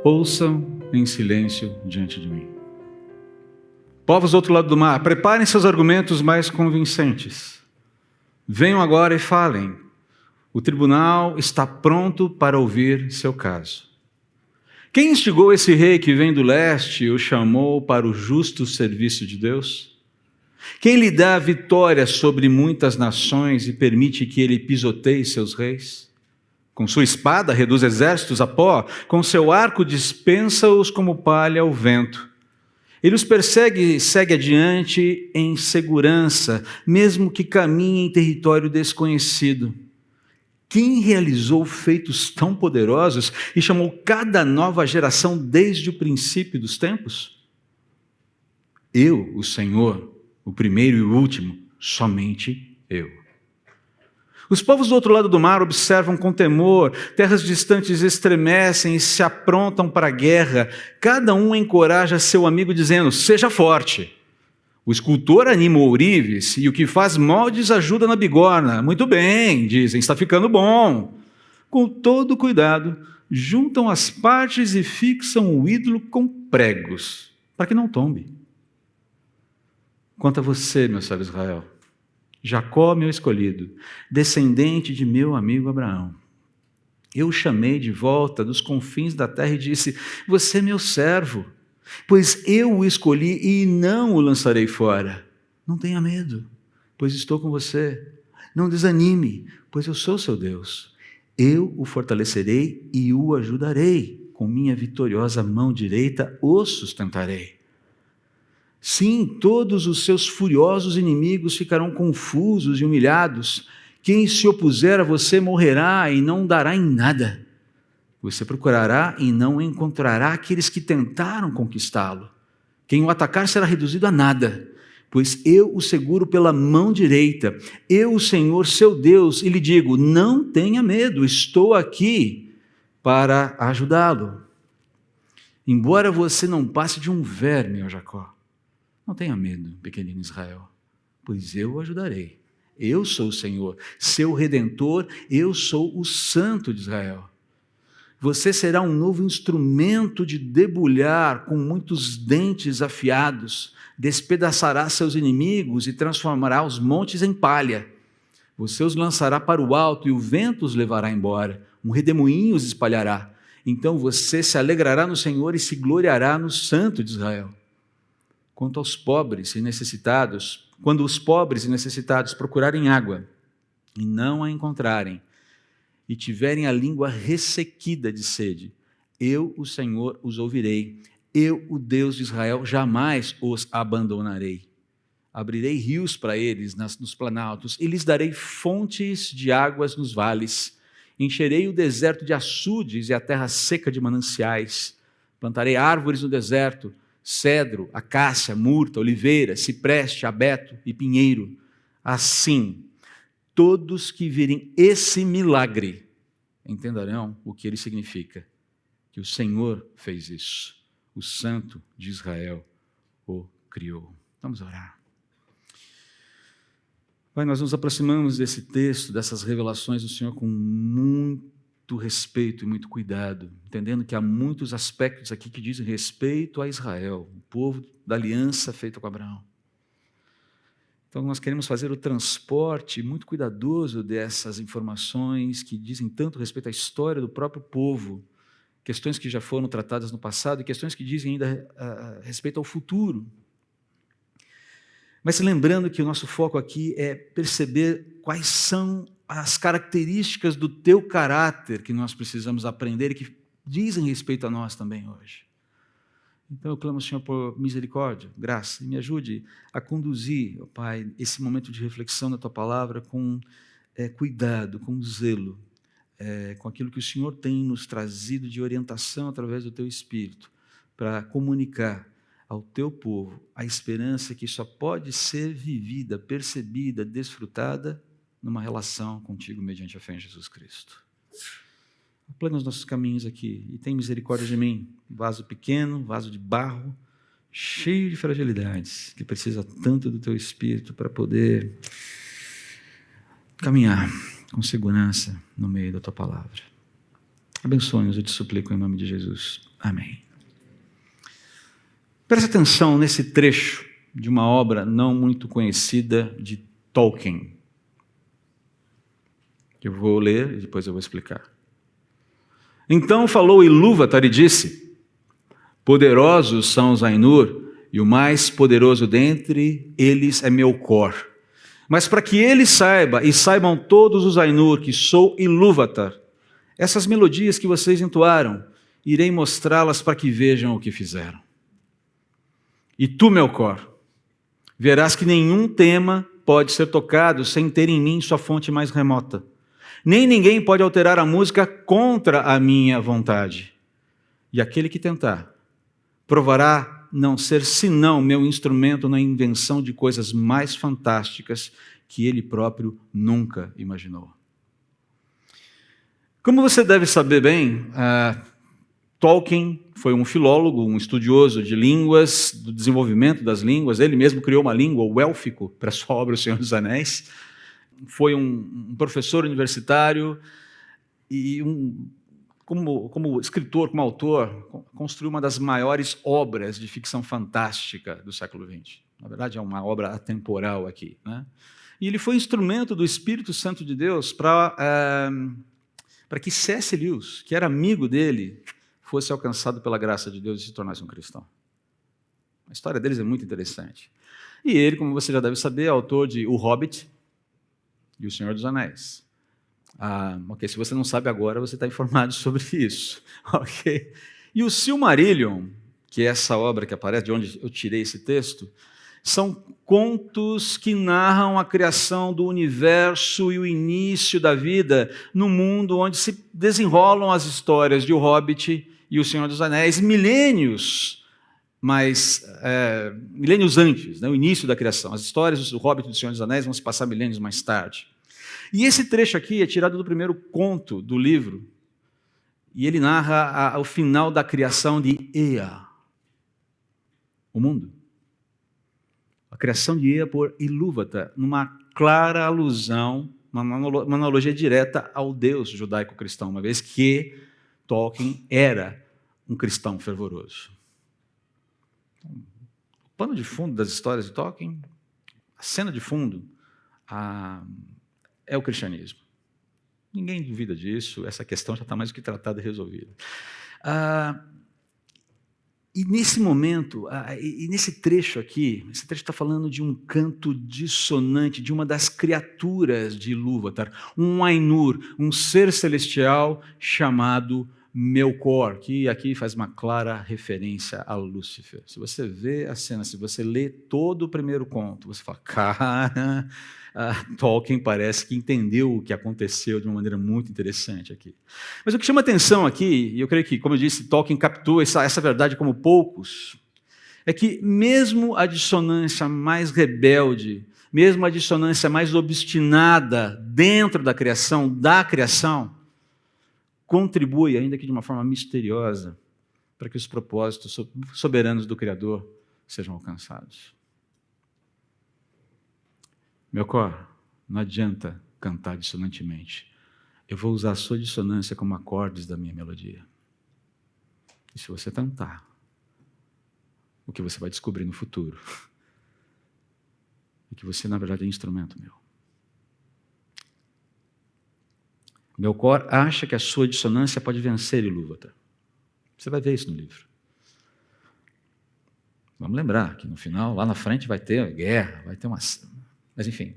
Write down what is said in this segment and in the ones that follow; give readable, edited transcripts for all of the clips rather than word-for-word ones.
ouçam em silêncio diante de mim. Povos do outro lado do mar, preparem seus argumentos mais convincentes. Venham agora e falem. O tribunal está pronto para ouvir seu caso. Quem instigou esse rei que vem do leste e o chamou para o justo serviço de Deus? Quem lhe dá a vitória sobre muitas nações e permite que ele pisoteie seus reis? Com sua espada reduz exércitos a pó, com seu arco dispensa-os como palha ao vento. Ele os persegue e segue adiante em segurança, mesmo que caminhe em território desconhecido. Quem realizou feitos tão poderosos e chamou cada nova geração desde o princípio dos tempos? Eu, o Senhor, o primeiro e o último, somente eu. Os povos do outro lado do mar observam com temor, terras distantes estremecem e se aprontam para a guerra. Cada um encoraja seu amigo dizendo, seja forte. O escultor anima o ourives e o que faz moldes ajuda na bigorna. Muito bem, dizem, está ficando bom. Com todo cuidado, juntam as partes e fixam o ídolo com pregos, para que não tombe. Quanto a você, meu sábio Israel, Jacó, meu escolhido, descendente de meu amigo Abraão. Eu o chamei de volta dos confins da terra e disse, você é meu servo, pois eu o escolhi e não o lançarei fora. Não tenha medo, pois estou com você. Não desanime, pois eu sou seu Deus. Eu o fortalecerei e o ajudarei. Com minha vitoriosa mão direita o sustentarei. Sim, todos os seus furiosos inimigos ficarão confusos e humilhados. Quem se opuser a você morrerá e não dará em nada. Você procurará e não encontrará aqueles que tentaram conquistá-lo. Quem o atacar será reduzido a nada, pois eu o seguro pela mão direita. Eu, o Senhor, seu Deus, e lhe digo, não tenha medo, estou aqui para ajudá-lo. Embora você não passe de um verme, ó Jacó, não tenha medo, pequenino Israel, pois eu o ajudarei. Eu sou o Senhor, seu Redentor, eu sou o Santo de Israel. Você será um novo instrumento de debulhar com muitos dentes afiados, despedaçará seus inimigos e transformará os montes em palha. Você os lançará para o alto e o vento os levará embora, um redemoinho os espalhará. Então você se alegrará no Senhor e se gloriará no Santo de Israel. Quanto aos pobres e necessitados, quando os pobres e necessitados procurarem água e não a encontrarem, e tiverem a língua ressequida de sede, eu, o Senhor, os ouvirei. Eu, o Deus de Israel, jamais os abandonarei. Abrirei rios para eles nos planaltos e lhes darei fontes de águas nos vales. Encherei o deserto de açudes e a terra seca de mananciais. Plantarei árvores no deserto, cedro, acácia, murta, oliveira, cipreste, abeto e pinheiro. Assim, todos que virem esse milagre entenderão o que ele significa, que o Senhor fez isso, o Santo de Israel o criou. Vamos orar. Pai, nós nos aproximamos desse texto, dessas revelações do Senhor com muito respeito e muito cuidado, entendendo que há muitos aspectos aqui que dizem respeito a Israel, o povo da aliança feita com Abraão. Então nós queremos fazer o transporte muito cuidadoso dessas informações que dizem tanto respeito à história do próprio povo, questões que já foram tratadas no passado e questões que dizem ainda a respeito ao futuro. Mas lembrando que o nosso foco aqui é perceber quais são as características do teu caráter que nós precisamos aprender e que dizem respeito a nós também hoje. Então eu clamo ao Senhor por misericórdia, graça, e me ajude a conduzir, ó Pai, esse momento de reflexão da Tua Palavra com cuidado, com zelo, com aquilo que o Senhor tem nos trazido de orientação através do Teu Espírito, para comunicar ao Teu povo a esperança que só pode ser vivida, percebida, desfrutada numa relação contigo mediante a fé em Jesus Cristo. Aplana os nossos caminhos aqui e tem misericórdia de mim, vaso pequeno, vaso de barro, cheio de fragilidades, que precisa tanto do Teu Espírito para poder caminhar com segurança no meio da Tua Palavra. Abençoe-nos, eu te suplico em nome de Jesus. Amém. Preste atenção nesse trecho de uma obra não muito conhecida de Tolkien, que eu vou ler e depois eu vou explicar. Então falou Ilúvatar e disse: poderosos são os Ainur, e o mais poderoso dentre eles é Melkor. Mas para que ele saiba, e saibam todos os Ainur, que sou Ilúvatar, essas melodias que vocês entoaram, irei mostrá-las para que vejam o que fizeram. E tu, Melkor, verás que nenhum tema pode ser tocado sem ter em mim sua fonte mais remota. Nem ninguém pode alterar a música contra a minha vontade. E aquele que tentar, provará não ser senão meu instrumento na invenção de coisas mais fantásticas que ele próprio nunca imaginou. Como você deve saber bem, Tolkien foi um filólogo, um estudioso de línguas, do desenvolvimento das línguas. Ele mesmo criou uma língua, o élfico, para a sua obra O Senhor dos Anéis. Foi um professor universitário e como escritor, como autor, construiu uma das maiores obras de ficção fantástica do século XX. Na verdade, é uma obra atemporal aqui, né? E ele foi instrumento do Espírito Santo de Deus para que C.S. Lewis, que era amigo dele, fosse alcançado pela graça de Deus e se tornasse um cristão. A história deles é muito interessante. E ele, como você já deve saber, é autor de O Hobbit e O Senhor dos Anéis. Ok, se você não sabe agora, você está informado sobre isso. Ok? E o Silmarillion, que é essa obra que aparece, de onde eu tirei esse texto, são contos que narram a criação do universo e o início da vida no mundo onde se desenrolam as histórias de O Hobbit e O Senhor dos Anéis, milênios antes, né, o início da criação. As histórias do Hobbit e do Senhor dos Anéis vão se passar milênios mais tarde. E esse trecho aqui é tirado do primeiro conto do livro, e ele narra o final da criação de Ea, o mundo. A criação de Ea por Ilúvatar, numa clara alusão, uma analogia direta ao Deus judaico-cristão, uma vez que Tolkien era um cristão fervoroso. O pano de fundo das histórias de Tolkien, a cena de fundo, é o cristianismo. Ninguém duvida disso, essa questão já está mais do que tratada e resolvida. E nesse momento, e nesse trecho aqui, esse trecho está falando de um canto dissonante, de uma das criaturas de Ilúvatar, um Ainur, um ser celestial chamado Melkor, que aqui faz uma clara referência a Lúcifer. Se você vê a cena, se você lê todo o primeiro conto, você fala, cara, Tolkien parece que entendeu o que aconteceu de uma maneira muito interessante aqui. Mas o que chama atenção aqui, e eu creio que, como eu disse, Tolkien captou essa verdade como poucos, é que mesmo a dissonância mais rebelde, mesmo a dissonância mais obstinada dentro da criação, contribui, ainda que de uma forma misteriosa, para que os propósitos soberanos do Criador sejam alcançados. Melkor, não adianta cantar dissonantemente. Eu vou usar a sua dissonância como acordes da minha melodia. E se você tentar, o que você vai descobrir no futuro é que você, na verdade, é instrumento meu. Melkor acha que a sua dissonância pode vencer Ilúvatar. Você vai ver isso no livro. Vamos lembrar que no final, lá na frente, vai ter guerra, vai ter uma... Mas enfim,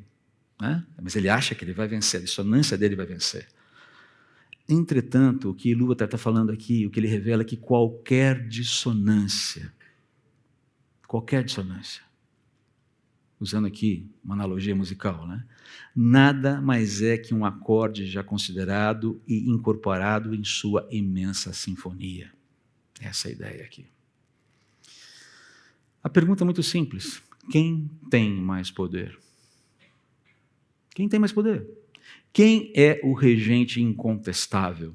né? Mas ele acha que ele vai vencer, a dissonância dele vai vencer. Entretanto, o que Ilúvatar está falando aqui, o que ele revela é que qualquer dissonância, usando aqui uma analogia musical, né? Nada mais é que um acorde já considerado e incorporado em sua imensa sinfonia. Essa é a ideia aqui. A pergunta é muito simples. Quem tem mais poder? Quem tem mais poder? Quem é o regente incontestável?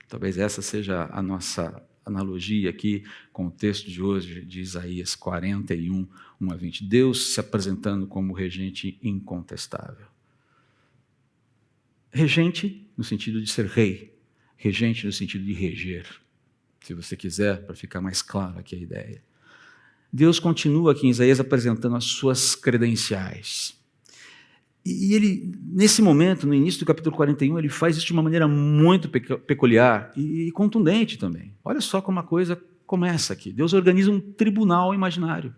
Talvez essa seja a nossa analogia aqui com o texto de hoje, de Isaías 41, 1 a 20. Deus se apresentando como regente incontestável. Regente no sentido de ser rei. Regente no sentido de reger, se você quiser, para ficar mais claro aqui a ideia. Deus continua aqui em Isaías apresentando as suas credenciais. E ele, nesse momento, no início do capítulo 41, ele faz isso de uma maneira muito peculiar e contundente também. Olha só como a coisa começa aqui. Deus organiza um tribunal imaginário.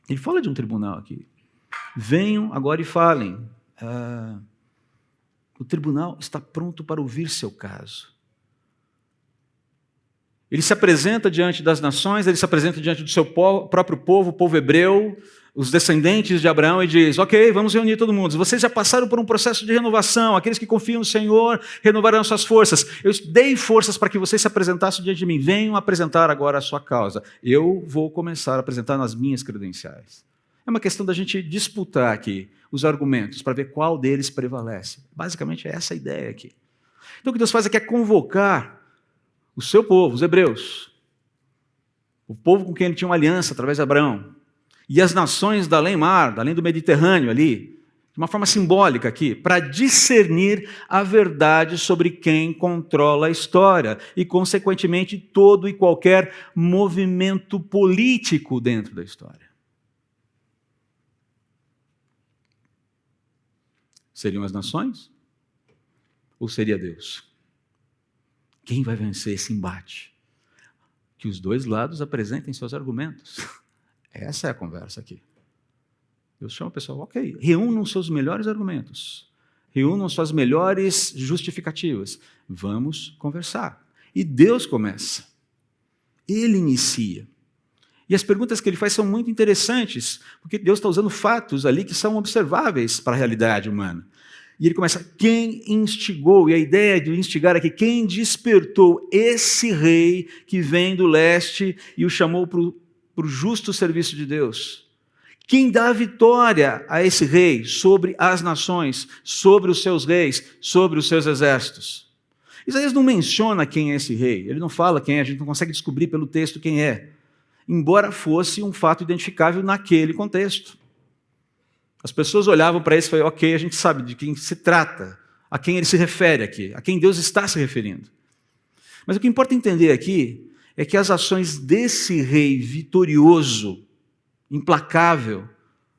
Ele fala de um tribunal aqui. Venham agora e falem. O tribunal está pronto para ouvir seu caso. Ele se apresenta diante das nações, ele se apresenta diante do seu próprio povo, o povo hebreu, os descendentes de Abraão, e diz: ok, vamos reunir todo mundo. Vocês já passaram por um processo de renovação, aqueles que confiam no Senhor renovarão suas forças. Eu dei forças para que vocês se apresentassem diante de mim. Venham apresentar agora a sua causa. Eu vou começar a apresentar nas minhas credenciais. É uma questão da gente disputar aqui os argumentos para ver qual deles prevalece. Basicamente é essa a ideia aqui. Então o que Deus faz aqui é convocar o seu povo, os hebreus, o povo com quem ele tinha uma aliança através de Abraão, e as nações da além-mar, da além do Mediterrâneo ali, de uma forma simbólica aqui, para discernir a verdade sobre quem controla a história e, consequentemente, todo e qualquer movimento político dentro da história. Seriam as nações? Ou seria Deus? Quem vai vencer esse embate? Que os dois lados apresentem seus argumentos. Essa é a conversa aqui. Deus chama o pessoal, ok, reúnam seus melhores argumentos, reúnam suas melhores justificativas, vamos conversar. E Deus começa, Ele inicia. E as perguntas que Ele faz são muito interessantes, porque Deus está usando fatos ali que são observáveis para a realidade humana. E ele começa, quem instigou, e a ideia de instigar aqui, quem despertou esse rei que vem do leste e o chamou para o justo serviço de Deus? Quem dá a vitória a esse rei sobre as nações, sobre os seus reis, sobre os seus exércitos? Isaías não menciona quem é esse rei, ele não fala quem é, a gente não consegue descobrir pelo texto quem é, embora fosse um fato identificável naquele contexto. As pessoas olhavam para isso e falavam, ok, a gente sabe de quem se trata, a quem ele se refere aqui, a quem Deus está se referindo. Mas o que importa entender aqui é que as ações desse rei vitorioso, implacável,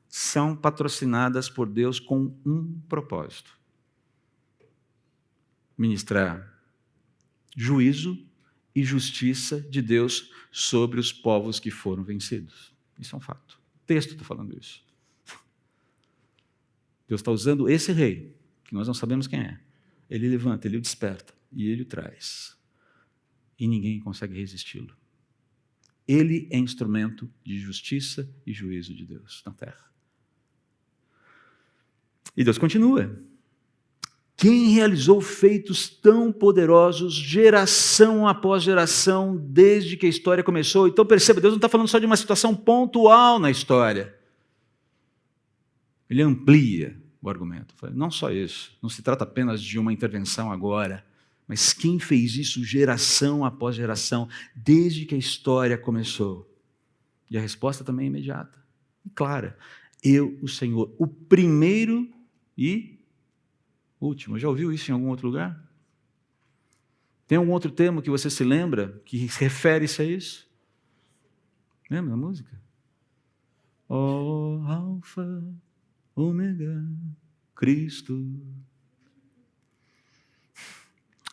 são patrocinadas por Deus com um propósito: ministrar juízo e justiça de Deus sobre os povos que foram vencidos. Isso é um fato. O texto está falando isso. Deus está usando esse rei, que nós não sabemos quem é. Ele levanta, ele o desperta e ele o traz. E ninguém consegue resisti-lo. Ele é instrumento de justiça e juízo de Deus na terra. E Deus continua. Quem realizou feitos tão poderosos, geração após geração, desde que a história começou? Então perceba, Deus não está falando só de uma situação pontual na história. Ele amplia o argumento. Não só isso, não se trata apenas de uma intervenção agora, mas quem fez isso geração após geração, desde que a história começou? E a resposta também é imediata e clara. Eu, o Senhor, o primeiro e último. Já ouviu isso em algum outro lugar? Tem algum outro termo que você se lembra que refere-se a isso? Lembra da música? Alfa, Ômega, Cristo.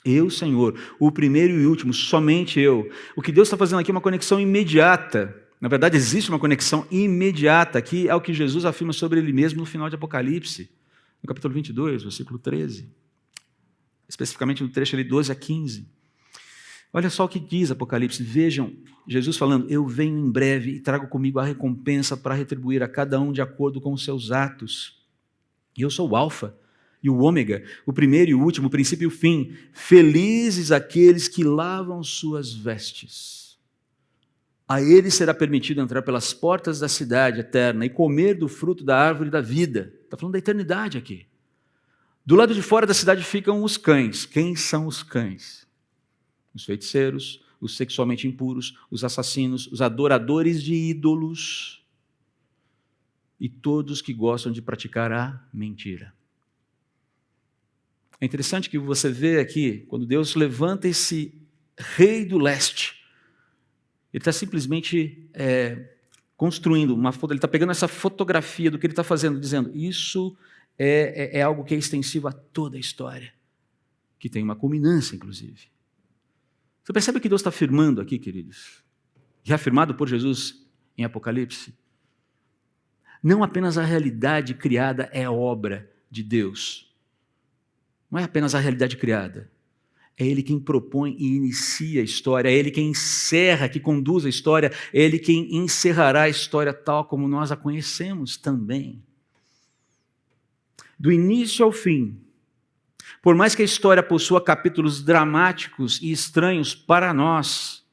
Eu, Senhor, o primeiro e último, somente eu. O que Deus está fazendo aqui é uma conexão imediata. Na verdade, existe uma conexão imediata, que é o que Jesus afirma sobre ele mesmo no final de Apocalipse, no capítulo 22, versículo 13. Especificamente no trecho ali 12 a 15. Olha só o que diz Apocalipse. Vejam, Jesus falando, eu venho em breve e trago comigo a recompensa para retribuir a cada um de acordo com os seus atos. E eu sou o Alfa e o Ômega, o primeiro e o último, o princípio e o fim. Felizes aqueles que lavam suas vestes. A eles será permitido entrar pelas portas da cidade eterna e comer do fruto da árvore da vida. Está falando da eternidade aqui. Do lado de fora da cidade ficam os cães. Quem são os cães? Os feiticeiros, os sexualmente impuros, os assassinos, os adoradores de ídolos e todos que gostam de praticar a mentira. É interessante que você vê aqui, quando Deus levanta esse rei do leste, ele está simplesmente construindo ele está pegando essa fotografia do que ele está fazendo, dizendo, isso é algo que é extensivo a toda a história, que tem uma culminância, inclusive. Você percebe o que Deus está afirmando aqui, queridos? Reafirmado por Jesus em Apocalipse? Não apenas a realidade criada é obra de Deus. Não é apenas a realidade criada. É Ele quem propõe e inicia a história, é Ele quem encerra, que conduz a história, é Ele quem encerrará a história tal como nós a conhecemos também. Do início ao fim, por mais que a história possua capítulos dramáticos e estranhos para nós,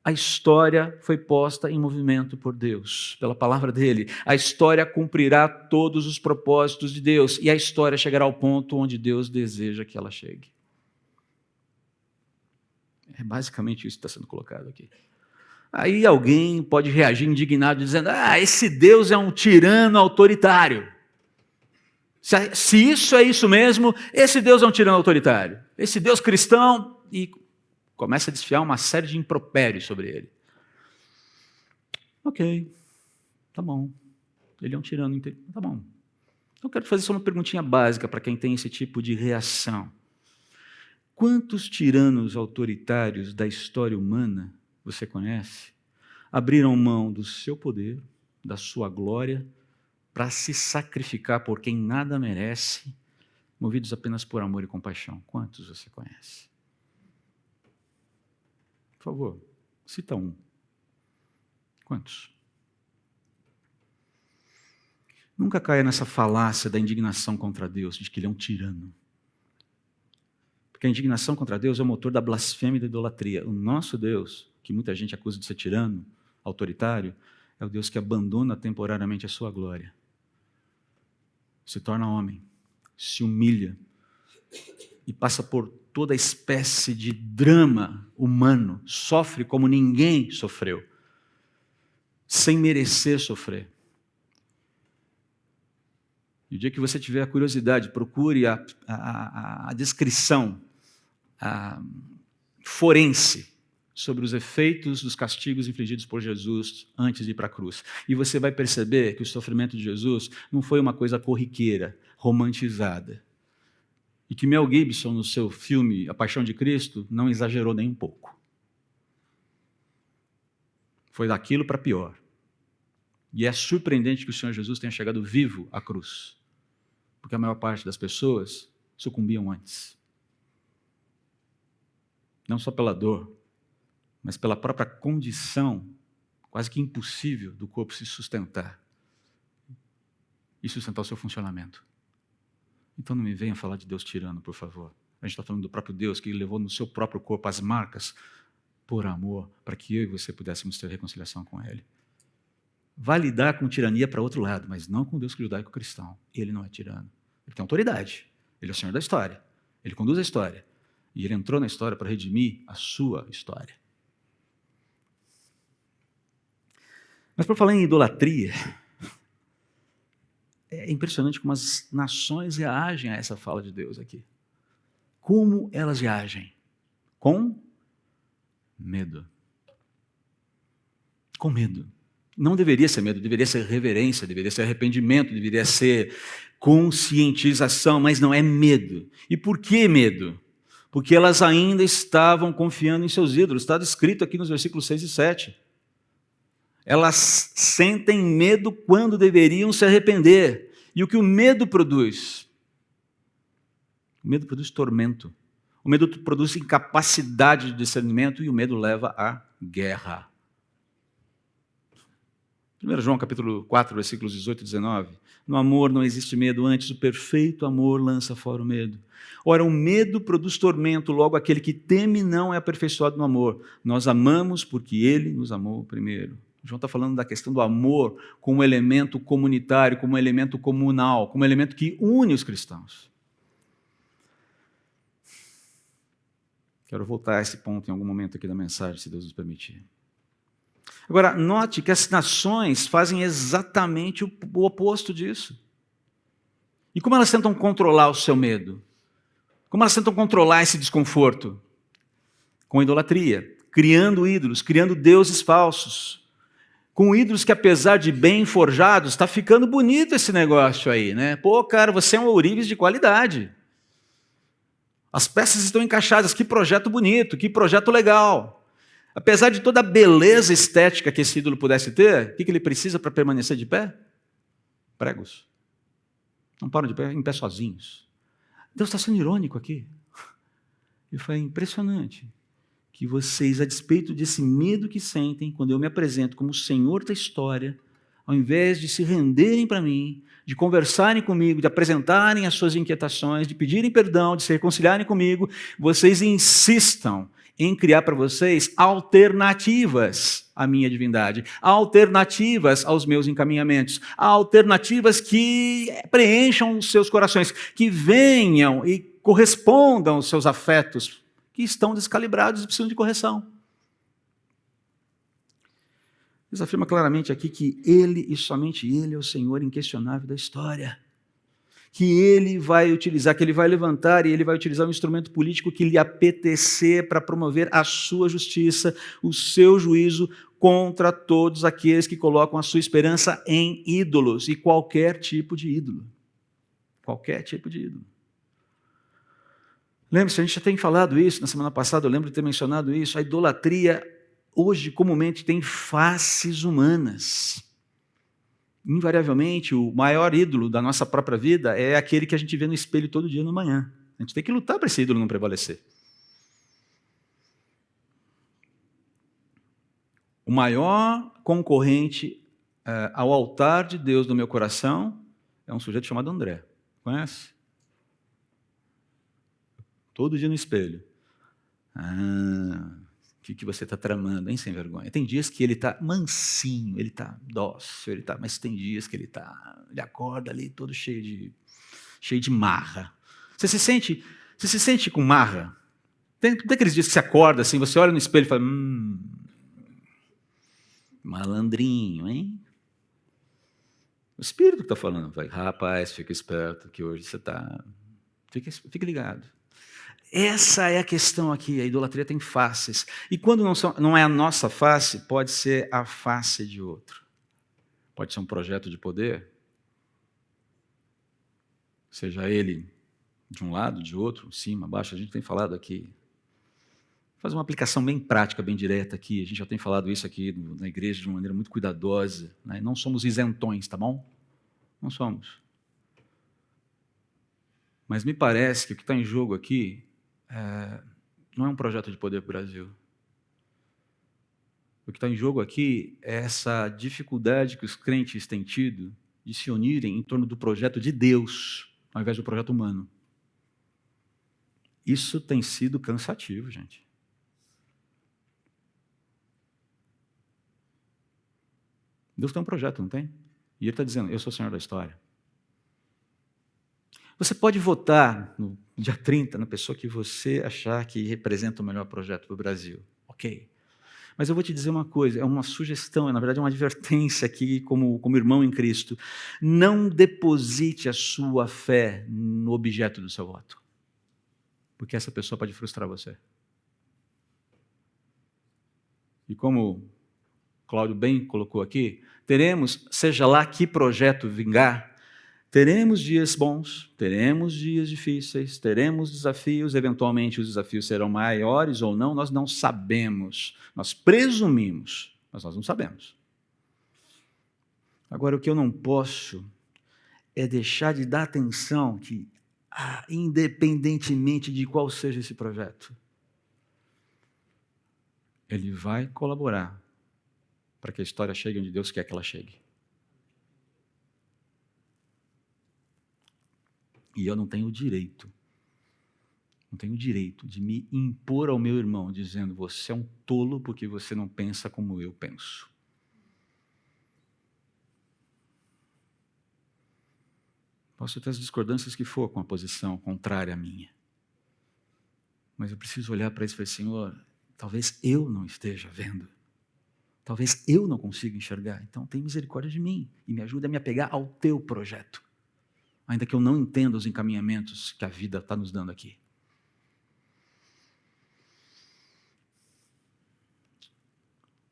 a história foi posta em movimento por Deus, pela palavra dele. A história cumprirá todos os propósitos de Deus e a história chegará ao ponto onde Deus deseja que ela chegue. É basicamente isso que está sendo colocado aqui. Aí alguém pode reagir indignado dizendo, esse Deus é um tirano autoritário. Se isso é isso mesmo, esse Deus é um tirano autoritário. Esse Deus cristão, e começa a desfiar uma série de impropérios sobre ele. Ok, tá bom. Ele é um tirano, tá bom. Então eu quero fazer só uma perguntinha básica para quem tem esse tipo de reação. Quantos tiranos autoritários da história humana você conhece abriram mão do seu poder, da sua glória, para se sacrificar por quem nada merece, movidos apenas por amor e compaixão? Quantos você conhece? Por favor, cita um. Quantos? Nunca caia nessa falácia da indignação contra Deus, de que Ele é um tirano. Porque a indignação contra Deus é o motor da blasfêmia e da idolatria. O nosso Deus, que muita gente acusa de ser tirano, autoritário, é o Deus que abandona temporariamente a sua glória. Se torna homem, se humilha e passa por toda espécie de drama humano, sofre como ninguém sofreu, sem merecer sofrer. E o dia que você tiver a curiosidade, procure a descrição forense sobre os efeitos dos castigos infligidos por Jesus antes de ir para a cruz. E você vai perceber que o sofrimento de Jesus não foi uma coisa corriqueira, romantizada. E que Mel Gibson, no seu filme A Paixão de Cristo, não exagerou nem um pouco. Foi daquilo para pior. E é surpreendente que o Senhor Jesus tenha chegado vivo à cruz, porque a maior parte das pessoas sucumbiam antes. Não só pela dor, mas pela própria condição quase que impossível do corpo se sustentar e sustentar o seu funcionamento. Então não me venha falar de Deus tirano, por favor. A gente está falando do próprio Deus que levou no seu próprio corpo as marcas por amor, para que eu e você pudéssemos ter reconciliação com Ele. Vai lidar com tirania para outro lado, mas não com o Deus judaico-cristão. Ele não é tirano. Ele tem autoridade. Ele é o Senhor da história. Ele conduz a história. E Ele entrou na história para redimir a sua história. Mas por falar em idolatria, é impressionante como as nações reagem a essa fala de Deus aqui. Como elas reagem? Com medo. Com medo. Não deveria ser medo, deveria ser reverência, deveria ser arrependimento, deveria ser conscientização, mas não é medo. E por que medo? Porque elas ainda estavam confiando em seus ídolos. Está descrito aqui nos versículos 6 e 7. Elas sentem medo quando deveriam se arrepender. E o que o medo produz? O medo produz tormento. O medo produz incapacidade de discernimento e o medo leva à guerra. 1 João capítulo 4, versículos 18 e 19. No amor não existe medo, antes o perfeito amor lança fora o medo. Ora, o medo produz tormento, logo aquele que teme não é aperfeiçoado no amor. Nós amamos porque Ele nos amou primeiro. João está falando da questão do amor como um elemento comunitário, como um elemento comunal, como um elemento que une os cristãos. Quero voltar a esse ponto em algum momento aqui da mensagem, se Deus nos permitir. Agora, note que as nações fazem exatamente o oposto disso. E como elas tentam controlar o seu medo? Como elas tentam controlar esse desconforto? Com idolatria, criando ídolos, criando deuses falsos. Com ídolos que, apesar de bem forjados, está ficando bonito esse negócio aí, né? Pô, cara, você é um ourives de qualidade. As peças estão encaixadas, que projeto bonito, que projeto legal. Apesar de toda a beleza estética que esse ídolo pudesse ter, o que ele precisa para permanecer de pé? Pregos. Não param de pé, em pé sozinhos. Deus está sendo irônico aqui. E foi impressionante que vocês, a despeito desse medo que sentem, quando eu me apresento como o Senhor da história, ao invés de se renderem para mim, de conversarem comigo, de apresentarem as suas inquietações, de pedirem perdão, de se reconciliarem comigo, vocês insistam em criar para vocês alternativas à minha divindade, alternativas aos meus encaminhamentos, alternativas que preencham os seus corações, que venham e correspondam aos seus afetos, que estão descalibrados e precisam de correção. Deus afirma claramente aqui que Ele e somente Ele é o Senhor inquestionável da história. Que Ele vai utilizar, que Ele vai levantar e Ele vai utilizar um instrumento político que lhe apetecer para promover a sua justiça, o seu juízo contra todos aqueles que colocam a sua esperança em ídolos e qualquer tipo de ídolo. Qualquer tipo de ídolo. Lembre-se, a gente já tem falado isso, na semana passada eu lembro de ter mencionado isso, a idolatria hoje comumente tem faces humanas. Invariavelmente, o maior ídolo da nossa própria vida é aquele que a gente vê no espelho todo dia no manhã. A gente tem que lutar para esse ídolo não prevalecer. O maior concorrente ao altar de Deus do meu coração é um sujeito chamado André. Conhece? Todo dia no espelho. O que você está tramando, hein, sem vergonha? Tem dias que ele está mansinho, ele está dócil, mas tem dias que ele acorda ali todo cheio de marra. Você se sente com marra? Tem aqueles dias que você acorda assim, você olha no espelho e fala, malandrinho, hein? O Espírito que está falando, vai, rapaz, fica esperto que hoje você está... Fique ligado. Essa é a questão aqui, a idolatria tem faces. E quando não é a nossa face, pode ser a face de outro. Pode ser um projeto de poder, seja ele de um lado, de outro, cima, baixo, a gente tem falado aqui. Vou fazer uma aplicação bem prática, bem direta aqui, a gente já tem falado isso aqui na igreja de uma maneira muito cuidadosa, né? Não somos isentões, tá bom? Não somos. Mas me parece que o que está em jogo aqui não é um projeto de poder para o Brasil. O que está em jogo aqui é essa dificuldade que os crentes têm tido de se unirem em torno do projeto de Deus, ao invés do projeto humano. Isso tem sido cansativo, gente. Deus tem um projeto, não tem? E Ele está dizendo, eu sou o Senhor da história. Você pode votar no dia 30 na pessoa que você achar que representa o melhor projeto para o Brasil. Ok. Mas eu vou te dizer uma coisa, é uma sugestão, na verdade é uma advertência aqui como irmão em Cristo. Não deposite a sua fé no objeto do seu voto. Porque essa pessoa pode frustrar você. E como Cláudio bem colocou aqui, teremos, seja lá que projeto vingar, teremos dias bons, teremos dias difíceis, teremos desafios, eventualmente os desafios serão maiores ou não, nós não sabemos, nós presumimos, mas nós não sabemos. Agora, o que eu não posso é deixar de dar atenção que, independentemente de qual seja esse projeto, ele vai colaborar para que a história chegue onde Deus quer que ela chegue. E eu não tenho o direito de me impor ao meu irmão, dizendo, você é um tolo porque você não pensa como eu penso. Posso ter as discordâncias que for com a posição contrária à minha. Mas eu preciso olhar para isso e falar, Senhor, talvez eu não esteja vendo. Talvez eu não consiga enxergar. Então, tem misericórdia de mim e me ajuda a me apegar ao teu projeto. ainda que eu não entenda os encaminhamentos que a vida está nos dando aqui.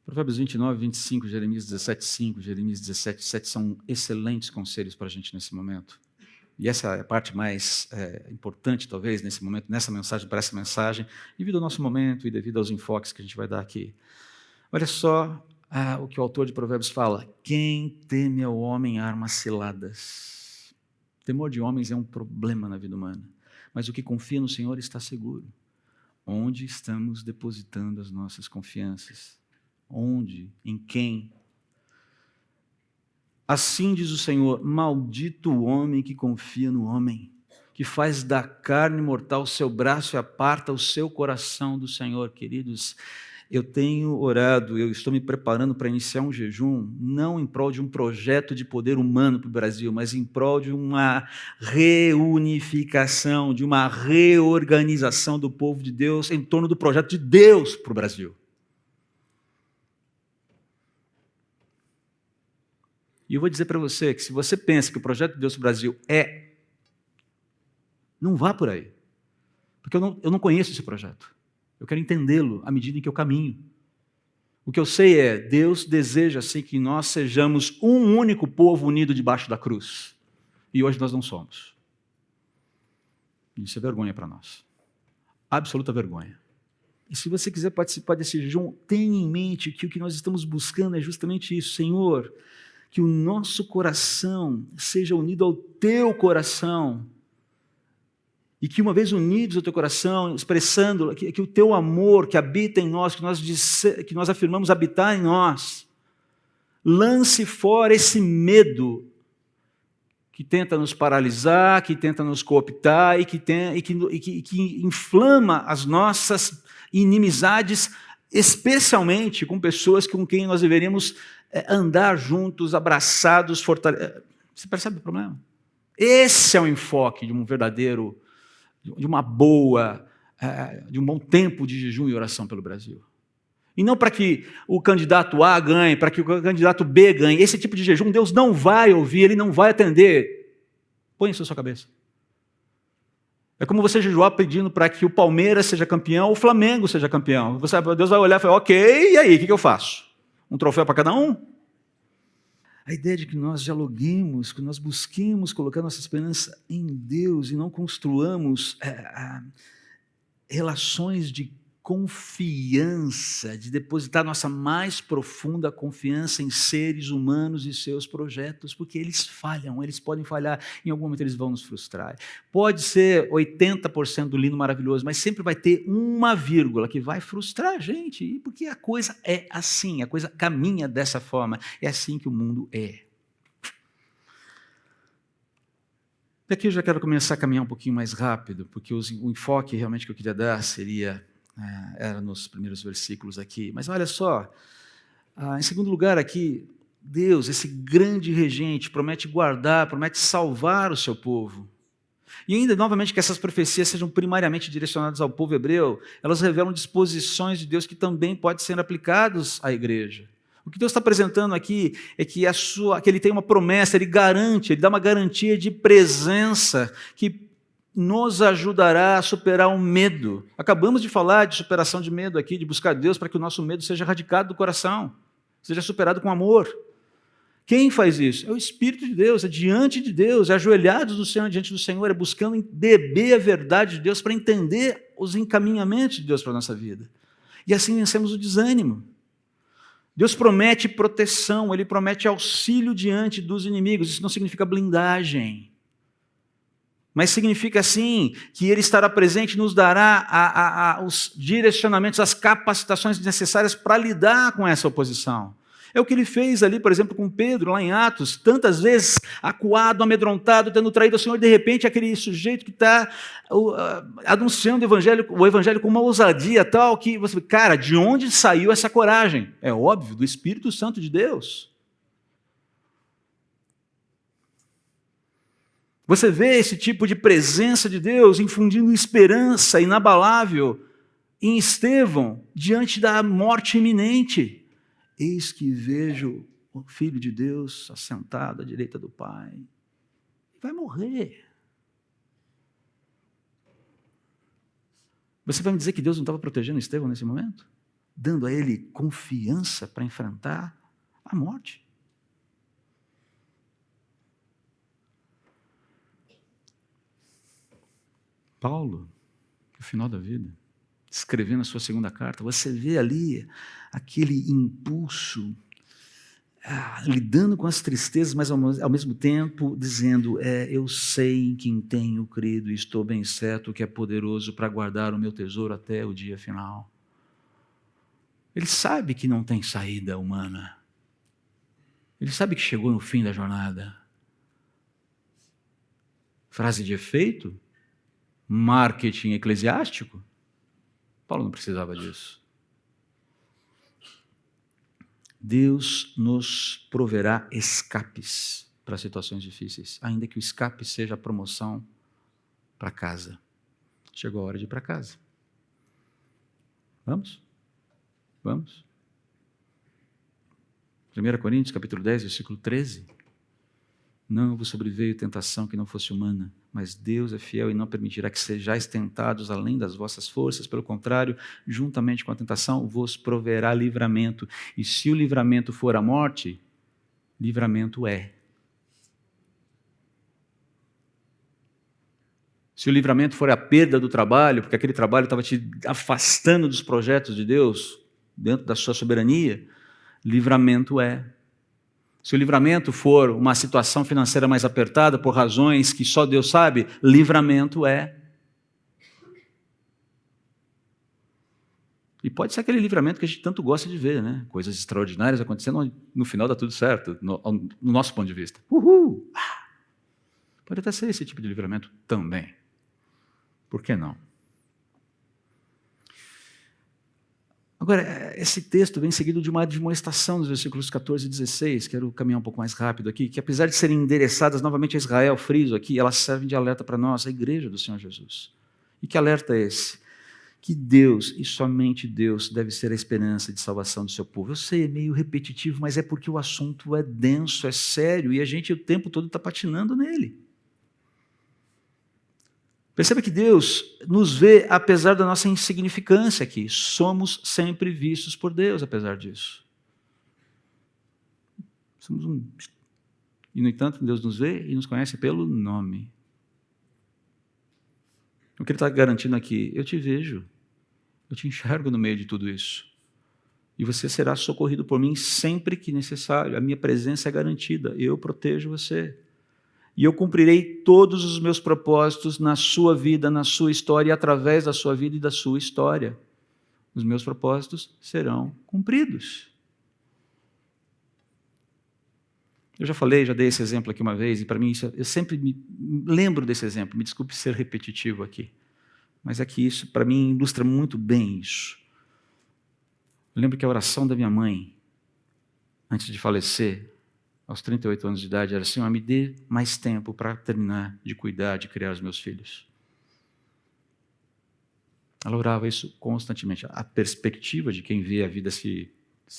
Provérbios 29, 25, Jeremias 17, 5, Jeremias 17, 7 são excelentes conselhos para a gente nesse momento. E essa é a parte mais importante, talvez, nesse momento, nessa mensagem, para essa mensagem, devido ao nosso momento e devido aos enfoques que a gente vai dar aqui. Olha só o que o autor de Provérbios fala: quem teme ao homem arma ciladas. O temor de homens é um problema na vida humana, mas o que confia no Senhor está seguro. Onde estamos depositando as nossas confianças? Onde? Em quem? Assim diz o Senhor: maldito o homem que confia no homem, que faz da carne mortal o seu braço e aparta o seu coração do Senhor. Queridos, eu tenho orado, eu estou me preparando para iniciar um jejum, não em prol de um projeto de poder humano para o Brasil, mas em prol de uma reunificação, de uma reorganização do povo de Deus em torno do projeto de Deus para o Brasil. E eu vou dizer para você que se você pensa que o projeto de Deus para o Brasil não vá por aí. Porque eu não conheço esse projeto. Eu quero entendê-lo à medida em que eu caminho. O que eu sei é, Deus deseja assim que nós sejamos um único povo unido debaixo da cruz. E hoje nós não somos. Isso é vergonha para nós. Absoluta vergonha. E se você quiser participar desse jejum, tenha em mente que o que nós estamos buscando é justamente isso. Senhor, que o nosso coração seja unido ao teu coração, e que uma vez unidos ao teu coração, expressando que o teu amor que habita em nós, que nós afirmamos habitar em nós, lance fora esse medo que tenta nos paralisar, que tenta nos cooptar e que inflama as nossas inimizades, especialmente com pessoas com quem nós deveríamos andar juntos, abraçados, fortalecidos. Você percebe o problema? Esse é o enfoque de um verdadeiro, de um bom tempo de jejum e oração pelo Brasil. E não para que o candidato A ganhe, para que o candidato B ganhe. Esse tipo de jejum Deus não vai ouvir, Ele não vai atender. Põe isso na sua cabeça. É como você jejuar pedindo para que o Palmeiras seja campeão ou o Flamengo seja campeão. Deus vai olhar e falar, ok, e aí, o que eu faço? Um troféu para cada um? A ideia de que nós dialoguemos, que nós busquemos colocar nossa esperança em Deus e não construamos relações de confiança, de depositar nossa mais profunda confiança em seres humanos e seus projetos, porque eles falham, eles podem falhar, em algum momento eles vão nos frustrar. Pode ser 80% lindo, maravilhoso, mas sempre vai ter uma vírgula que vai frustrar a gente, porque a coisa é assim, a coisa caminha dessa forma, é assim que o mundo é. E aqui eu já quero começar a caminhar um pouquinho mais rápido, porque o enfoque realmente que eu queria dar era nos primeiros versículos aqui. Mas olha só, em segundo lugar aqui, Deus, esse grande regente, promete guardar, promete salvar o seu povo. E ainda, novamente, que essas profecias sejam primariamente direcionadas ao povo hebreu, elas revelam disposições de Deus que também podem ser aplicadas à igreja. O que Deus está apresentando aqui é que Ele tem uma promessa, Ele garante, Ele dá uma garantia de presença que nos ajudará a superar o medo. Acabamos de falar de superação de medo aqui, de buscar Deus para que o nosso medo seja erradicado do coração, seja superado com amor. Quem faz isso? É o Espírito de Deus, é diante de Deus, é ajoelhados no Senhor, diante do Senhor, é buscando beber a verdade de Deus para entender os encaminhamentos de Deus para a nossa vida. E assim vencemos o desânimo. Deus promete proteção, Ele promete auxílio diante dos inimigos. Isso não significa blindagem. Mas significa, sim, que Ele estará presente e nos dará os direcionamentos, as capacitações necessárias para lidar com essa oposição. É o que Ele fez ali, por exemplo, com Pedro, lá em Atos, tantas vezes acuado, amedrontado, tendo traído o Senhor, de repente aquele sujeito que está anunciando o evangelho com uma ousadia tal, que você, cara, de onde saiu essa coragem? É óbvio, do Espírito Santo de Deus. Você vê esse tipo de presença de Deus infundindo esperança inabalável em Estevão, diante da morte iminente. Eis que vejo o Filho de Deus assentado à direita do Pai. vai morrer. Você vai me dizer que Deus não estava protegendo Estevão nesse momento? Dando a ele confiança para enfrentar a morte. Paulo, no final da vida, escrevendo a sua segunda carta, você vê ali aquele impulso, lidando com as tristezas, mas ao mesmo tempo dizendo, eu sei em quem tenho crido e estou bem certo que é poderoso para guardar o meu tesouro até o dia final. Ele sabe que não tem saída humana. Ele sabe que chegou no fim da jornada. Frase de efeito? Marketing eclesiástico? Paulo não precisava disso. Deus nos proverá escapes para situações difíceis, ainda que o escape seja a promoção para casa. Chegou a hora de ir para casa. Vamos? Vamos? 1 Coríntios, capítulo 10, versículo 13. Não vos sobreveio tentação que não fosse humana, mas Deus é fiel e não permitirá que sejais tentados além das vossas forças. Pelo contrário, juntamente com a tentação, vos proverá livramento. E se o livramento for a morte, livramento é. Se o livramento for a perda do trabalho, porque aquele trabalho estava te afastando dos projetos de Deus, dentro da sua soberania, livramento é. Se o livramento for uma situação financeira mais apertada, por razões que só Deus sabe, livramento é. E pode ser aquele livramento que a gente tanto gosta de ver, né? Coisas extraordinárias acontecendo, no final dá tudo certo, no nosso ponto de vista. Uhul! Pode até ser esse tipo de livramento também. Por que não? Agora, esse texto vem seguido de uma admoestação nos versículos 14 e 16, quero caminhar um pouco mais rápido aqui, que apesar de serem endereçadas novamente a Israel, friso aqui, elas servem de alerta para nós, a igreja do Senhor Jesus. E que alerta é esse? Que Deus, e somente Deus, deve ser a esperança de salvação do seu povo. Eu sei, é meio repetitivo, mas é porque o assunto é denso, é sério, e a gente o tempo todo está patinando nele. Perceba que Deus nos vê apesar da nossa insignificância aqui. Somos sempre vistos por Deus apesar disso. E, no entanto, Deus nos vê e nos conhece pelo nome. O que Ele está garantindo aqui? Eu te vejo. Eu te enxergo no meio de tudo isso. E você será socorrido por mim sempre que necessário. A minha presença é garantida. Eu protejo você. E eu cumprirei todos os meus propósitos na sua vida, na sua história, e através da sua vida e da sua história. Os meus propósitos serão cumpridos. Eu já falei, já dei esse exemplo aqui uma vez, e para mim, eu sempre me lembro desse exemplo, me desculpe ser repetitivo aqui, mas é que isso, para mim, ilustra muito bem isso. Eu lembro que a oração da minha mãe, antes de falecer, aos 38 anos de idade, era assim, me dê mais tempo para terminar de cuidar, de criar os meus filhos. Ela orava isso constantemente. A perspectiva de quem vê a vida se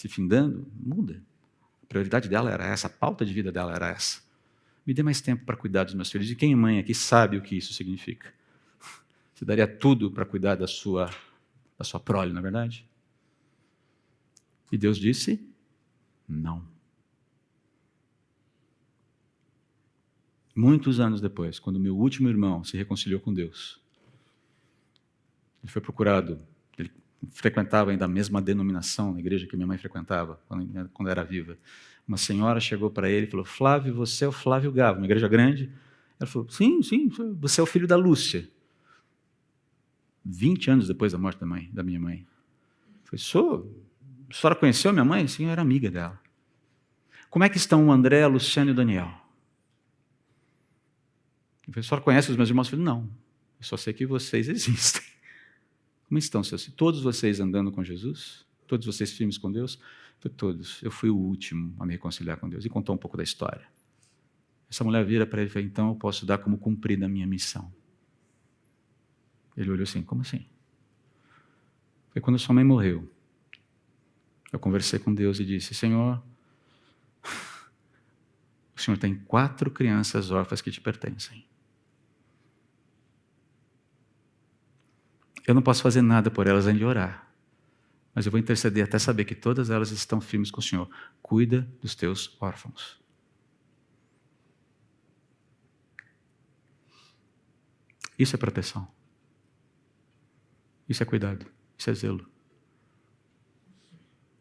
findando muda. A prioridade dela era essa, a pauta de vida dela era essa. Me dê mais tempo para cuidar dos meus filhos. E quem é mãe aqui sabe o que isso significa. Você daria tudo para cuidar da sua prole, não é verdade? E Deus disse, não. Muitos anos depois, quando meu último irmão se reconciliou com Deus, ele foi procurado, ele frequentava ainda a mesma denominação na igreja que minha mãe frequentava, quando era viva. Uma senhora chegou para ele e falou, Flávio, você é o Flávio Gavo, uma igreja grande. Ela falou, sim, você é o filho da Lúcia. 20 anos depois da morte da minha mãe. Eu falei, a senhora conheceu a minha mãe? Sim, eu era amiga dela. Como é que estão o André, a Luciano e o Daniel? A senhora conhece os meus irmãos? Eu falei, não, eu só sei que vocês existem. Como estão, seus filhos? Todos vocês andando com Jesus? Todos vocês firmes com Deus? Eu falei, todos. Eu fui o último a me reconciliar com Deus. E contou um pouco da história. Essa mulher vira para ele e fala, então eu posso dar como cumprida a minha missão. Ele olhou assim, como assim? Foi quando sua mãe morreu. Eu conversei com Deus e disse, Senhor, O Senhor tem 4 crianças órfãs que te pertencem. Eu não posso fazer nada por elas além de orar. Mas eu vou interceder até saber que todas elas estão firmes com o Senhor. Cuida dos teus órfãos. Isso é proteção. Isso é cuidado. Isso é zelo.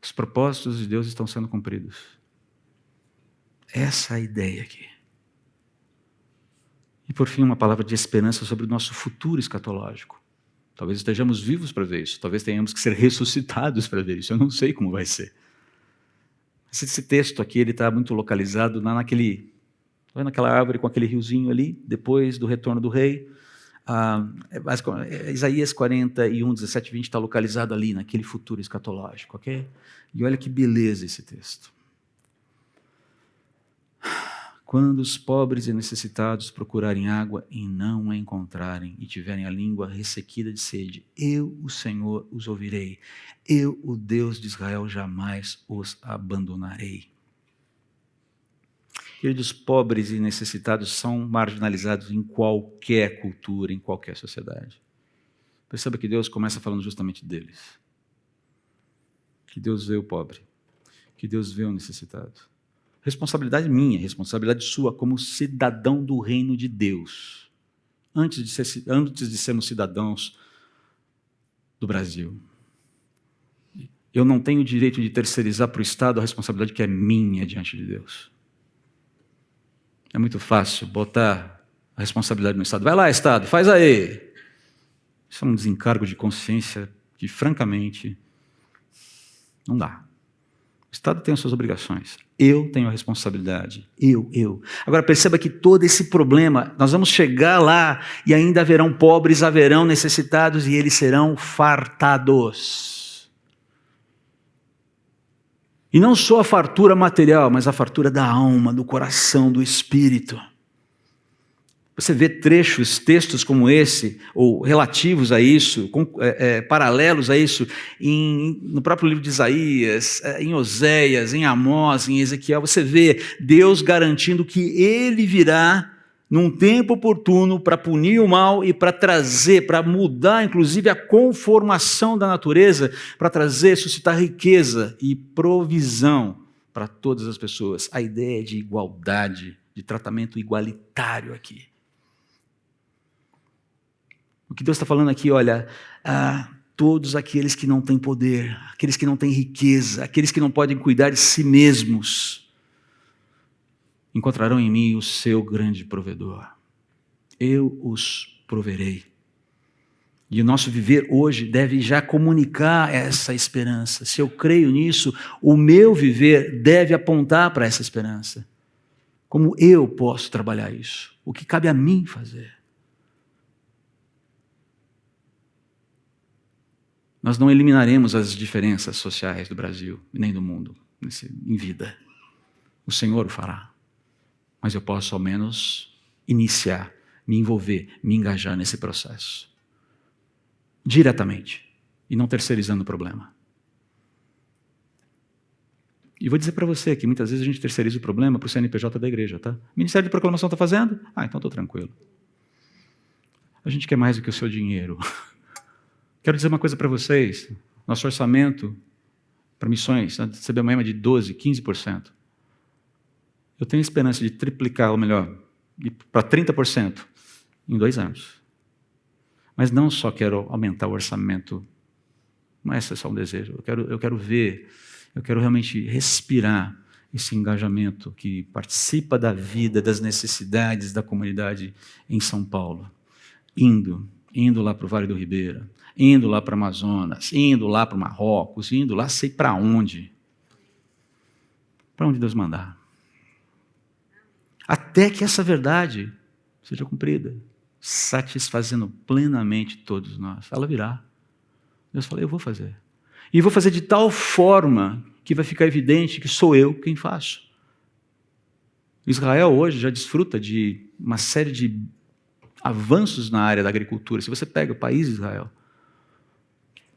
Os propósitos de Deus estão sendo cumpridos. Essa é a ideia aqui. E por fim, uma palavra de esperança sobre o nosso futuro escatológico. Talvez estejamos vivos para ver isso. Talvez tenhamos que ser ressuscitados para ver isso. Eu não sei como vai ser. Esse texto aqui está muito localizado naquela árvore com aquele riozinho ali, depois do retorno do rei. Isaías 41, 17 e 20 está localizado ali, naquele futuro escatológico. Okay? E olha que beleza esse texto. Quando os pobres e necessitados procurarem água e não a encontrarem, e tiverem a língua ressequida de sede, eu, o Senhor, os ouvirei. Eu, o Deus de Israel, jamais os abandonarei. Queridos, pobres e necessitados são marginalizados em qualquer cultura, em qualquer sociedade. Perceba que Deus começa falando justamente deles. Que Deus vê o pobre, que Deus vê o necessitado. Responsabilidade minha, responsabilidade sua como cidadão do reino de Deus. Antes de sermos cidadãos do Brasil. Eu não tenho o direito de terceirizar para o Estado a responsabilidade que é minha diante de Deus. É muito fácil botar a responsabilidade no Estado. Vai lá, Estado, faz aí. Isso é um desencargo de consciência que, francamente, não dá. O Estado tem as suas obrigações. Eu tenho a responsabilidade. Eu. Agora perceba que todo esse problema, nós vamos chegar lá e ainda haverão pobres, haverão necessitados e eles serão fartados. E não só a fartura material, mas a fartura da alma, do coração, do espírito. Você vê textos como esse, ou relativos a isso, paralelos a isso, no próprio livro de Isaías, em Oséias, em Amós, em Ezequiel. Você vê Deus garantindo que Ele virá num tempo oportuno para punir o mal e para trazer, para mudar inclusive a conformação da natureza, para trazer, suscitar riqueza e provisão para todas as pessoas. A ideia de igualdade, de tratamento igualitário aqui. O que Deus está falando aqui, olha, todos aqueles que não têm poder, aqueles que não têm riqueza, aqueles que não podem cuidar de si mesmos, encontrarão em mim o seu grande provedor. Eu os proverei. E o nosso viver hoje deve já comunicar essa esperança. Se eu creio nisso, o meu viver deve apontar para essa esperança. Como eu posso trabalhar isso? O que cabe a mim fazer? Nós não eliminaremos as diferenças sociais do Brasil, nem do mundo, em vida. O Senhor o fará. Mas eu posso, ao menos, iniciar, me envolver, me engajar nesse processo. Diretamente. E não terceirizando o problema. E vou dizer para você que muitas vezes a gente terceiriza o problema para o CNPJ da igreja, tá? O Ministério de Proclamação está fazendo? Então estou tranquilo. A gente quer mais do que o seu dinheiro. Quero dizer uma coisa para vocês. Nosso orçamento para missões, na CBMM é de 12%, 15%. Eu tenho esperança de triplicar, ou melhor, para 30% em 2 anos. Mas não só quero aumentar o orçamento, não é só um desejo. Eu quero ver, eu quero realmente respirar esse engajamento que participa da vida, das necessidades da comunidade em São Paulo. Indo lá para o Vale do Ribeira, indo lá para o Amazonas, indo lá para o Marrocos, indo lá sei para onde. Para onde Deus mandar. Até que essa verdade seja cumprida, satisfazendo plenamente todos nós. Ela virá. Deus fala, eu vou fazer. E vou fazer de tal forma que vai ficar evidente que sou eu quem faço. Israel hoje já desfruta de uma série de avanços na área da agricultura. Se você pega o país de Israel,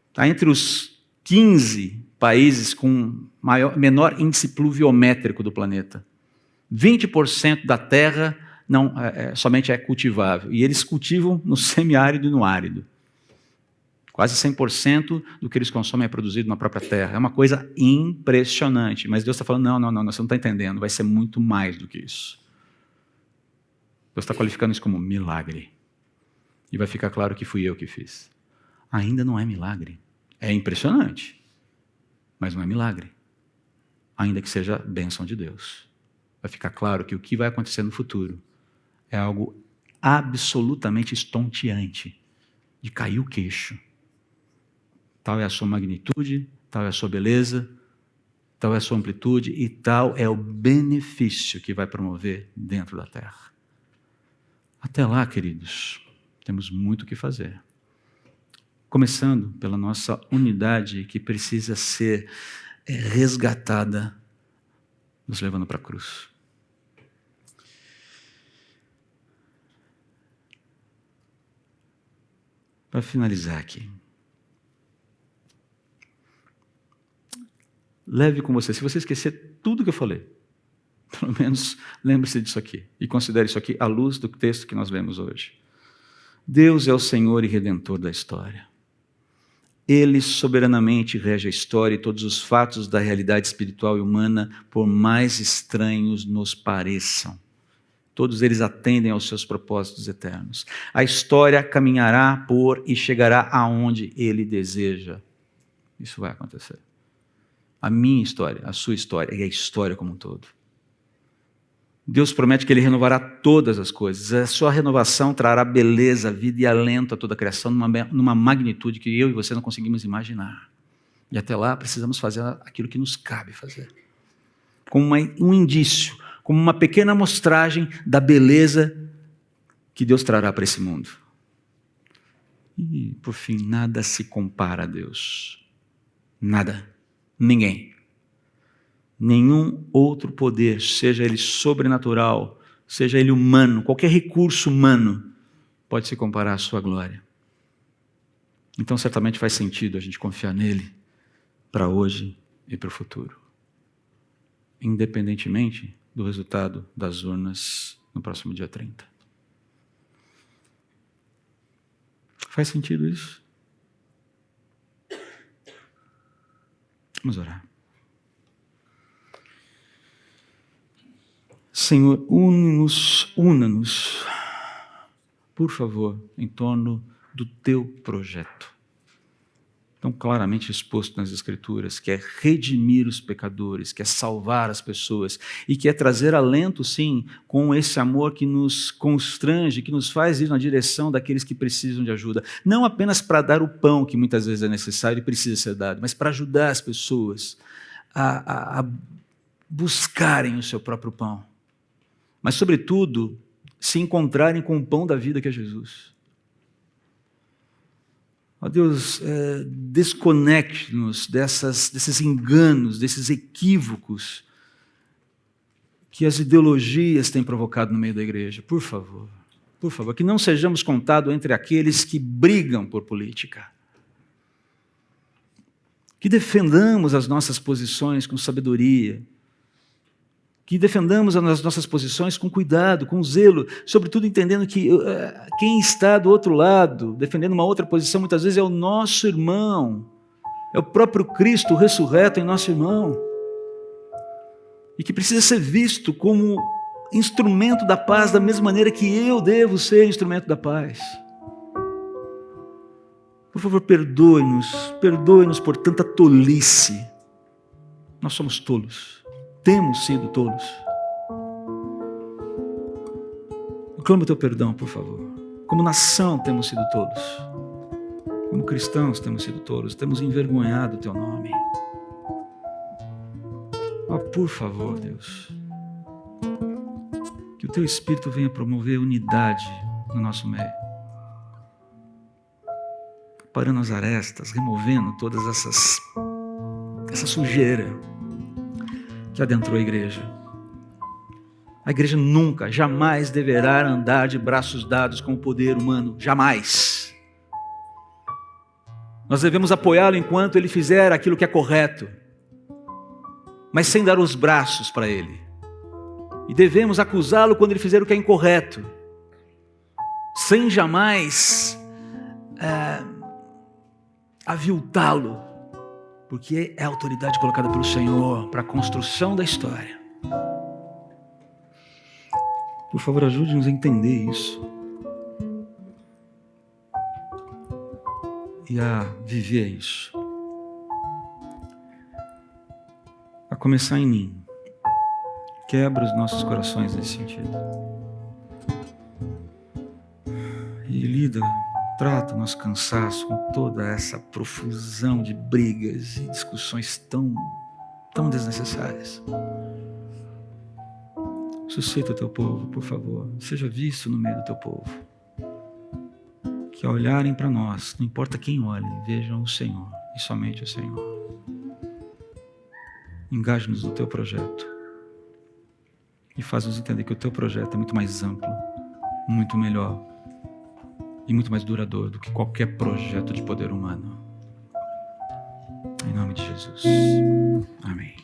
está entre os 15 países com menor índice pluviométrico do planeta. 20% da terra somente é cultivável. E eles cultivam no semiárido e no árido. Quase 100% do que eles consomem é produzido na própria terra. É uma coisa impressionante. Mas Deus está falando, não, você não está entendendo. Vai ser muito mais do que isso. Deus está qualificando isso como milagre. E vai ficar claro que fui eu que fiz. Ainda não é milagre. É impressionante. Mas não é milagre. Ainda que seja bênção de Deus. Vai ficar claro que o que vai acontecer no futuro é algo absolutamente estonteante. De cair o queixo. Tal é a sua magnitude, tal é a sua beleza, tal é a sua amplitude e tal é o benefício que vai promover dentro da terra. Até lá, queridos, temos muito o que fazer. Começando pela nossa unidade que precisa ser resgatada, nos levando para a cruz. Para finalizar aqui. Leve com você. Se você esquecer tudo que eu falei, pelo menos lembre-se disso aqui. E considere isso aqui à luz do texto que nós vemos hoje. Deus é o Senhor e Redentor da história. Ele soberanamente rege a história e todos os fatos da realidade espiritual e humana, por mais estranhos nos pareçam. Todos eles atendem aos seus propósitos eternos. A história caminhará por e chegará aonde Ele deseja. Isso vai acontecer. A minha história, a sua história e a história como um todo. Deus promete que Ele renovará todas as coisas. A sua renovação trará beleza, vida e alento a toda a criação numa magnitude que eu e você não conseguimos imaginar. E até lá precisamos fazer aquilo que nos cabe fazer. Como um indício, como uma pequena amostragem da beleza que Deus trará para esse mundo. E, por fim, nada se compara a Deus. Nada. Ninguém. Nenhum outro poder, seja ele sobrenatural, seja ele humano, qualquer recurso humano, pode se comparar à sua glória. Então, certamente faz sentido a gente confiar nele para hoje e para o futuro. Independentemente do resultado das urnas no próximo dia 30. Faz sentido isso? Vamos orar. Senhor, una-nos, por favor, em torno do Teu projeto. Tão claramente exposto nas Escrituras, que é redimir os pecadores, que é salvar as pessoas e que é trazer alento, sim, com esse amor que nos constrange, que nos faz ir na direção daqueles que precisam de ajuda. Não apenas para dar o pão que muitas vezes é necessário e precisa ser dado, mas para ajudar as pessoas a buscarem o seu próprio pão. Mas, sobretudo, se encontrarem com o pão da vida que é Jesus. Ó Deus, desconecte-nos desses enganos, desses equívocos que as ideologias têm provocado no meio da igreja. Por favor, que não sejamos contados entre aqueles que brigam por política. Que defendamos as nossas posições com sabedoria. Que defendamos as nossas posições com cuidado, com zelo, sobretudo entendendo que quem está do outro lado, defendendo uma outra posição, muitas vezes é o nosso irmão, é o próprio Cristo ressurreto em nosso irmão, e que precisa ser visto como instrumento da paz, da mesma maneira que eu devo ser instrumento da paz. Por favor, perdoe-nos por tanta tolice. Nós somos tolos. Temos sido tolos. Eu clamo o teu perdão, por favor. Como nação temos sido tolos. Como cristãos temos sido tolos. Temos envergonhado o teu nome. Oh, por favor, Deus. Que o teu Espírito venha promover unidade no nosso meio. Parando as arestas, removendo todas essa sujeira que adentrou a igreja. A igreja nunca, jamais deverá andar de braços dados com o poder humano. Jamais. Nós devemos apoiá-lo enquanto ele fizer aquilo que é correto, mas sem dar os braços para ele. E devemos acusá-lo quando ele fizer o que é incorreto, sem jamais aviltá-lo, porque é a autoridade colocada pelo Senhor para a construção da história. Por favor, ajude-nos a entender isso e a viver isso. A começar em mim. Quebra os nossos corações nesse sentido. E trata o nosso cansaço com toda essa profusão de brigas e discussões tão desnecessárias. Suscita o teu povo, por favor. Seja visto no meio do teu povo. Que ao olharem para nós, não importa quem olhe, vejam o Senhor e somente o Senhor. Engaje-nos no teu projeto. E faz-nos entender que o teu projeto é muito mais amplo, muito melhor e muito mais duradouro do que qualquer projeto de poder humano. Em nome de Jesus. Amém.